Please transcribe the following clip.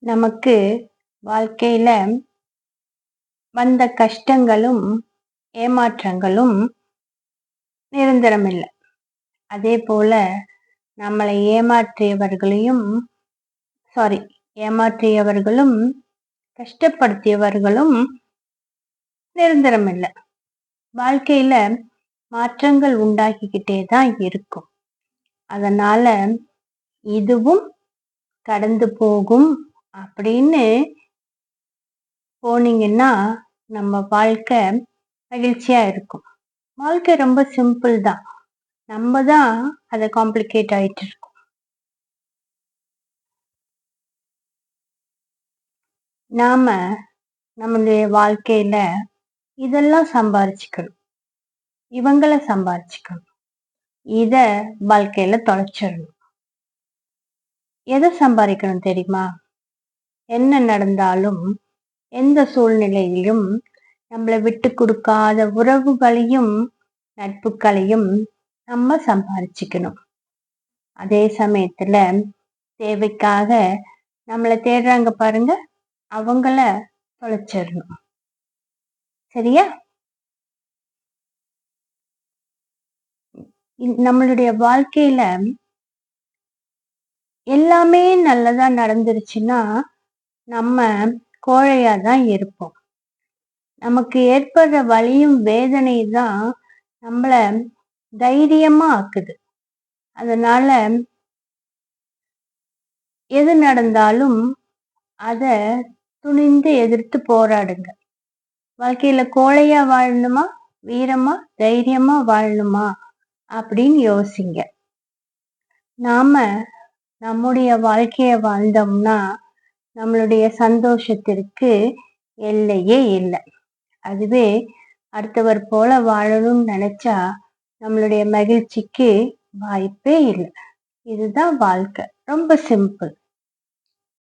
நமக்கு வாழ்க்கையில வந்த கஷ்டங்களும், ஏமாற்றங்களும் நிரந்தரமில்ல. அதேபோல நம்மளை ஏமாற்றியவர்களும், கஷ்டப்படுத்தியவர்களும் நிரந்தரமில்ல. வாழ்க்கையில மாற்றங்கள் உண்டாகிக்கிட்டே தான் இருக்கும். அதனால இதுவும் கடந்து போகும் அப்படின்னு போனீங்கன்னா நம்ம வாழ்க்கை மகிழ்ச்சியா இருக்கும். வாழ்க்கை ரொம்ப சிம்பிள் தான். நம்ம தான் அதை காம்ப்ளிகேட் ஆயிட்டு இருக்கோம். நாம நம்மளுடைய வாழ்க்கையில இதெல்லாம் சம்பாரிச்சுக்கணும், இவங்கள சம்பாரிச்சுக்கணும், இத வாழ்க்கையில தொலைச்சிடணும். எதை சம்பாதிக்கணும் தெரியுமா? என்ன நடந்தாலும், எந்த சூழ்நிலையிலும் நம்மளை விட்டு கொடுக்காத உறவுகளையும் நட்புகளையும் நம்ம சம்பாதிச்சுக்கணும். அதே சமயத்துல தேவைக்காக நம்மளை தேடுறாங்க பாருங்க, அவங்கள தொலைச்சிடணும். சரியா? நம்மளுடைய வாழ்க்கையில எல்லாமே நல்லதா நடந்துருச்சுன்னா நம்ம கோழையா தான் இருப்போம். நமக்கு ஏற்படுற வலியும் வேதனை தான் நம்மள தைரியமா ஆக்குது. அதனால எது நடந்தாலும் அத துணிந்து எதிர்த்து போராடுங்க. வாழ்க்கையில கோழையா வாழணுமா, வீரமா, தைரியமா வாழணுமா அப்படின்னு யோசிங்க. நாம நம்முடைய வாழ்க்கைய வாழ்ந்தோம்னா நம்மளுடைய சந்தோஷத்திற்கு எல்லையே இல்லை. அதுவே அடுத்தவர் போல வாழணும்னு நினைச்சா நம்மளுடைய மகிழ்ச்சிக்கு வாய்ப்பே இல்லை. இதுதான் வாழ்க்கை. ரொம்ப சிம்பிள்.